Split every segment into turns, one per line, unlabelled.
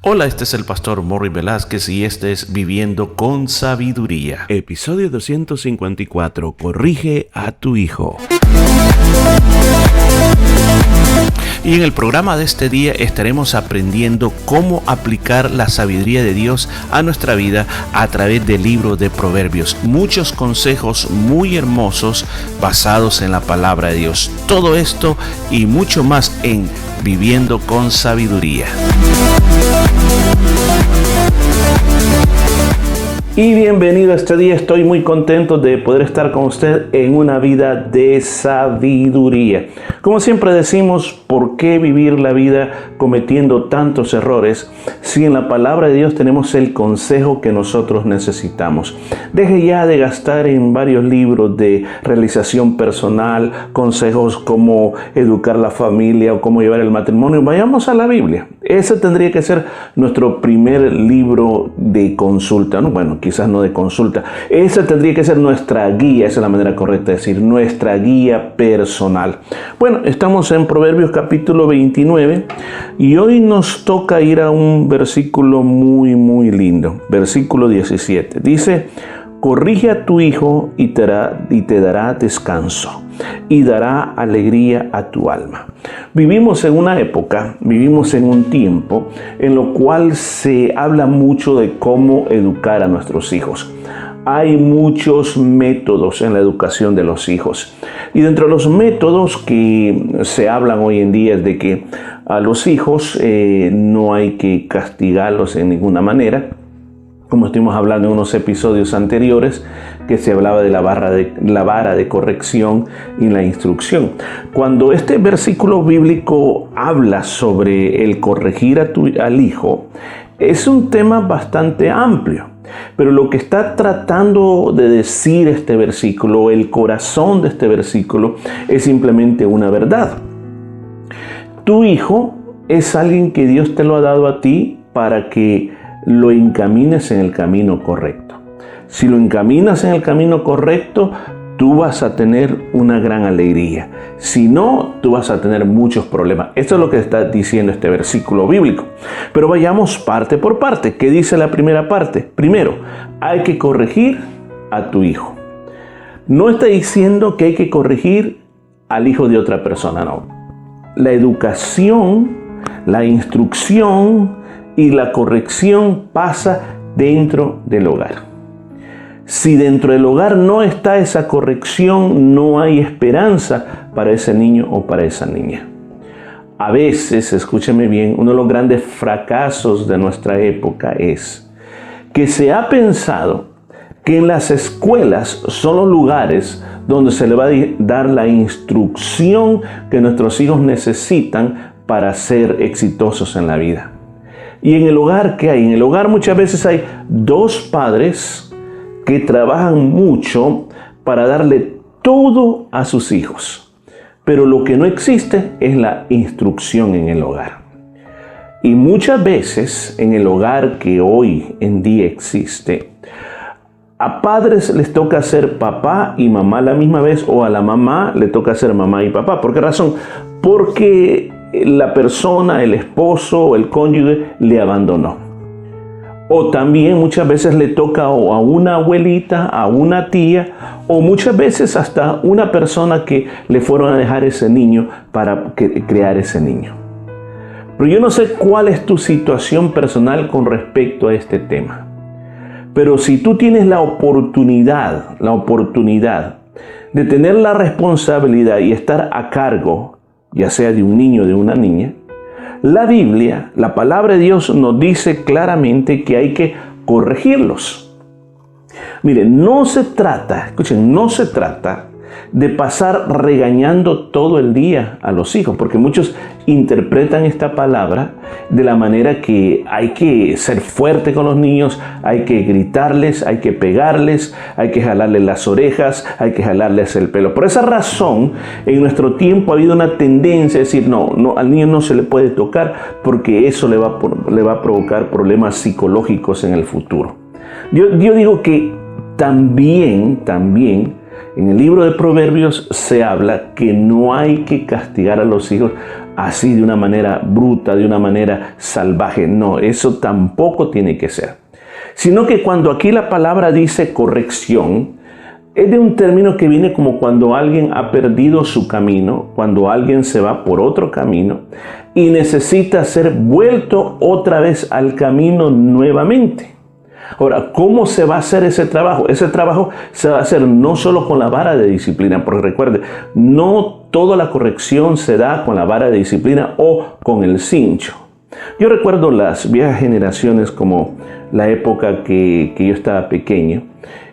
Hola, este es el pastor Morris Velázquez y este es Viviendo con Sabiduría. Episodio 254. Corrige a tu hijo. Y en el programa de este día estaremos aprendiendo cómo aplicar la sabiduría de Dios a nuestra vida a través del libro de Proverbios. Muchos consejos muy hermosos basados en la palabra de Dios. Todo esto y mucho más en Viviendo con Sabiduría. Y bienvenido a este día. Estoy muy contento de poder estar con usted en una vida de sabiduría. Como siempre decimos, ¿por qué vivir la vida cometiendo tantos errores si en la palabra de Dios tenemos el consejo que nosotros necesitamos? Deje ya de gastar en varios libros de realización personal, consejos como educar la familia o cómo llevar el matrimonio. Vayamos a la Biblia. Ese tendría que ser nuestro primer libro de consulta, ¿no? Bueno, quizás no de consulta. Esa tendría que ser nuestra guía, esa es la manera correcta de decir, nuestra guía personal. Bueno, estamos en Proverbios capítulo 29 y hoy nos toca ir a un versículo muy lindo. Versículo 17. Dice: corrige a tu hijo y te dará descanso y dará alegría a tu alma. Vivimos en una época, vivimos en un tiempo en lo cual se habla mucho de cómo educar a nuestros hijos. Hay muchos métodos en la educación de los hijos. Y dentro de los métodos que se hablan hoy en día es de que a los hijos no hay que castigarlos en ninguna manera. Como estuvimos hablando en unos episodios anteriores, que se hablaba de la vara de corrección y la instrucción. Cuando este versículo bíblico habla sobre el corregir al hijo, es un tema bastante amplio. Pero lo que está tratando de decir este versículo, el corazón de este versículo, es simplemente una verdad. Tu hijo es alguien que Dios te lo ha dado a ti para que lo encamines en el camino correcto. Si lo encaminas en el camino correcto, tú vas a tener una gran alegría. Si no, tú vas a tener muchos problemas. Esto es lo que está diciendo este versículo bíblico. Pero vayamos parte por parte. ¿Qué dice la primera parte? Primero, hay que corregir a tu hijo. No está diciendo que hay que corregir al hijo de otra persona, no. La educación, la instrucción y la corrección pasa dentro del hogar. Si dentro del hogar no está esa corrección, no hay esperanza para ese niño o para esa niña. A veces, escúcheme bien, uno de los grandes fracasos de nuestra época es que se ha pensado que en las escuelas son los lugares donde se le va a dar la instrucción que nuestros hijos necesitan para ser exitosos en la vida. Y en el hogar, ¿qué hay? En el hogar muchas veces hay dos padres que trabajan mucho para darle todo a sus hijos. Pero lo que no existe es la instrucción en el hogar. Y muchas veces en el hogar que hoy en día existe, a padres les toca ser papá y mamá a la misma vez, o a la mamá le toca ser mamá y papá. ¿Por qué razón? Porque la persona, el esposo o el cónyuge le abandonó. O también muchas veces le toca a una abuelita, a una tía, o muchas veces hasta una persona que le fueron a dejar ese niño para crear ese niño. Pero yo no sé cuál es tu situación personal con respecto a este tema. Pero si tú tienes la oportunidad de tener la responsabilidad y estar a cargo, ya sea de un niño o de una niña, la Biblia, la palabra de Dios nos dice claramente que hay que corregirlos. Miren, no se trata de pasar regañando todo el día a los hijos, porque muchos interpretan esta palabra de la manera que hay que ser fuerte con los niños, hay que gritarles, hay que pegarles, hay que jalarles las orejas, hay que jalarles el pelo. Por esa razón, en nuestro tiempo ha habido una tendencia a decir, no, al niño no se le puede tocar porque eso le va a provocar problemas psicológicos en el futuro. Yo digo que también en el libro de Proverbios se habla que no hay que castigar a los hijos así de una manera bruta, de una manera salvaje. No, eso tampoco tiene que ser. Sino que cuando aquí la palabra dice corrección, es de un término que viene como cuando alguien ha perdido su camino, cuando alguien se va por otro camino y necesita ser vuelto otra vez al camino nuevamente. Ahora, ¿cómo se va a hacer ese trabajo? Ese trabajo se va a hacer no solo con la vara de disciplina, porque recuerde, no toda la corrección se da con la vara de disciplina o con el cincho. Yo recuerdo las viejas generaciones, como la época que yo estaba pequeño.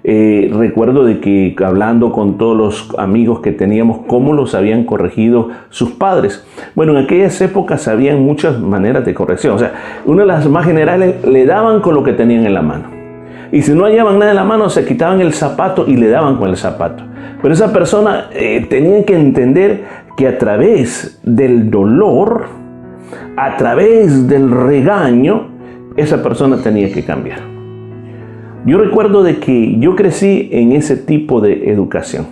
Recuerdo de que hablando con todos los amigos que teníamos, cómo los habían corregido sus padres. Bueno, en aquellas épocas habían muchas maneras de corrección. O sea, una de las más generales, le daban con lo que tenían en la mano. Y si no hallaban nada en la mano, se quitaban el zapato y le daban con el zapato. Pero esa persona tenía que entender que a través del dolor, a través del regaño, esa persona tenía que cambiar. Yo recuerdo de que yo crecí en ese tipo de educación,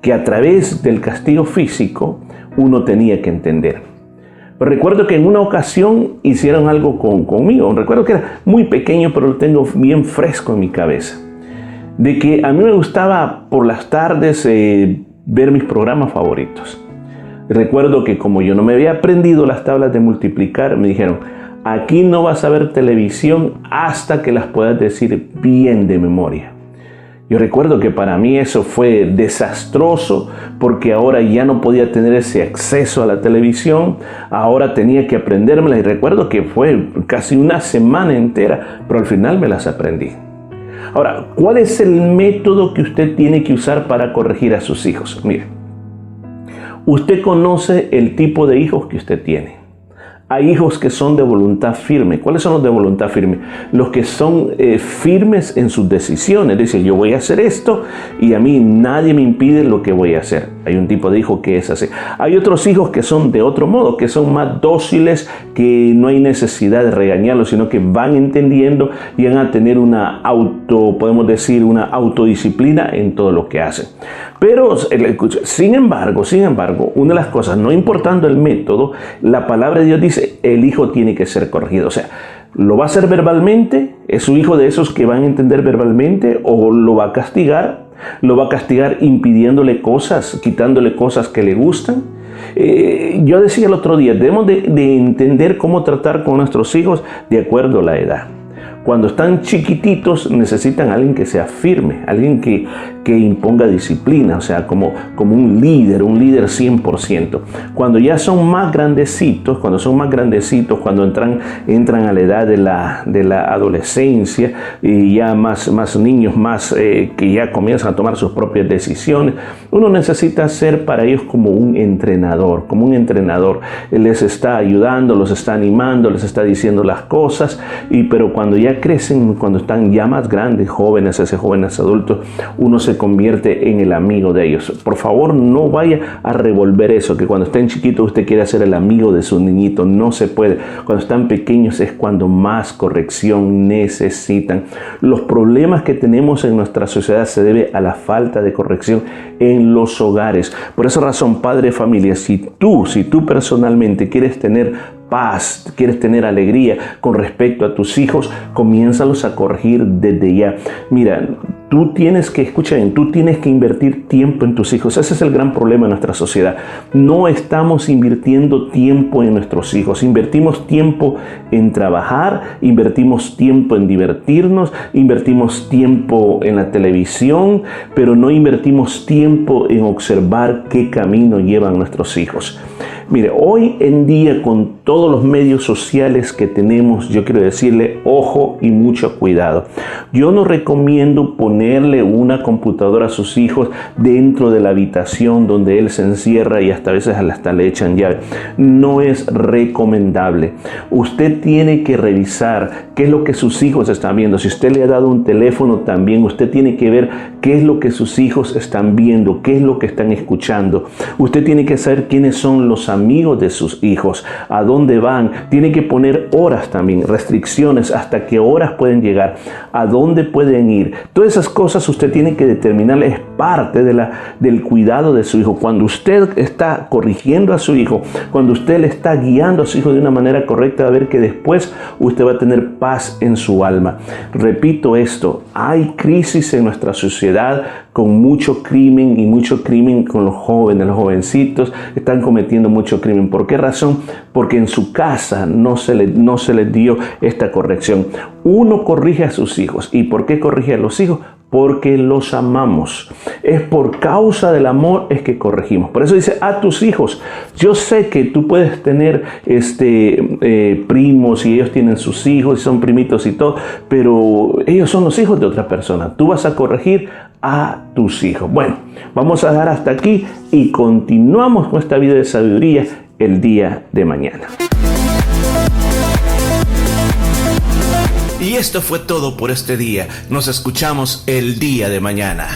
que a través del castigo físico uno tenía que entender. Pero recuerdo que en una ocasión hicieron algo conmigo. Recuerdo que era muy pequeño, pero lo tengo bien fresco en mi cabeza. De que a mí me gustaba por las tardes ver mis programas favoritos. Recuerdo que como yo no me había aprendido las tablas de multiplicar, me dijeron: aquí no vas a ver televisión hasta que las puedas decir bien de memoria. Yo recuerdo que para mí eso fue desastroso, porque ahora ya no podía tener ese acceso a la televisión, ahora tenía que aprendérmelas, y recuerdo que fue casi una semana entera, pero al final me las aprendí. Ahora, ¿cuál es el método que usted tiene que usar para corregir a sus hijos? Mire, usted conoce el tipo de hijos que usted tiene. Hay hijos que son de voluntad firme. ¿Cuáles son los de voluntad firme? Los que son firmes en sus decisiones. Dicen: yo voy a hacer esto y a mí nadie me impide lo que voy a hacer. Hay un tipo de hijo que es así. Hay otros hijos que son de otro modo, que son más dóciles, que no hay necesidad de regañarlos, sino que van entendiendo y van a tener una una autodisciplina en todo lo que hacen. Pero, sin embargo, una de las cosas, no importando el método, la palabra de Dios dice: el hijo tiene que ser corregido. O sea, ¿lo va a hacer verbalmente? ¿Es su hijo de esos que van a entender verbalmente? ¿O lo va a castigar? ¿Lo va a castigar impidiéndole cosas, quitándole cosas que le gustan? Yo decía el otro día, debemos de entender cómo tratar con nuestros hijos de acuerdo a la edad. Cuando están chiquititos necesitan a alguien que sea firme, alguien que imponga disciplina, o sea, como un líder 100%. Cuando ya son más grandecitos, cuando entran a la edad de la adolescencia, y ya más niños, que ya comienzan a tomar sus propias decisiones, uno necesita ser para ellos como un entrenador. Les está ayudando, los está animando, les está diciendo las cosas, pero cuando ya crecen, cuando están ya más grandes, jóvenes adultos, uno se convierte en el amigo de ellos. Por favor, no vaya a revolver eso, que cuando estén chiquitos usted quiere ser el amigo de su niñito. No se puede. Cuando están pequeños es cuando más corrección necesitan. Los problemas que tenemos en nuestra sociedad se debe a la falta de corrección en los hogares. Por esa razón, padre de familia, si tú personalmente quieres tener paz, quieres tener alegría con respecto a tus hijos, comiénzalos a corregir desde ya. Mira, tú tienes que invertir tiempo en tus hijos. Ese es el gran problema de nuestra sociedad. No estamos invirtiendo tiempo en nuestros hijos. Invertimos tiempo en trabajar, invertimos tiempo en divertirnos, invertimos tiempo en la televisión, pero no invertimos tiempo en observar qué camino llevan nuestros hijos. Mire, hoy en día, con todos los medios sociales que tenemos, yo quiero decirle: ojo y mucho cuidado. Yo no recomiendo ponerle una computadora a sus hijos dentro de la habitación donde él se encierra y hasta a veces hasta le echan llave. No es recomendable. Usted tiene que revisar qué es lo que sus hijos están viendo. Si usted le ha dado un teléfono, también usted tiene que ver qué es lo que sus hijos están viendo, qué es lo que están escuchando. Usted tiene que saber quiénes son los amigos de sus hijos, a dónde van. Tiene que poner horas también, restricciones, hasta qué horas pueden llegar, a dónde pueden ir. Todas esas cosas usted tiene que determinar, es parte del cuidado de su hijo. Cuando usted está corrigiendo a su hijo, cuando usted le está guiando a su hijo de una manera correcta, va a ver que después usted va a tener paz en su alma. Repito esto, hay crisis en nuestra sociedad con mucho crimen y mucho crimen con los jóvenes, los jovencitos están cometiendo mucho crimen. ¿Por qué razón? Porque en su casa no se les dio esta corrección. Uno corrige a sus hijos. ¿Y por qué corrige a los hijos? Porque los amamos. Es por causa del amor es que corregimos. Por eso dice a tus hijos. Yo sé que tú puedes tener primos y ellos tienen sus hijos y son primitos y todo, pero ellos son los hijos de otra persona. Tú vas a corregir a tus hijos. Bueno, vamos a dejar hasta aquí y continuamos con esta vida de sabiduría el día de mañana.
Y esto fue todo por este día. Nos escuchamos el día de mañana.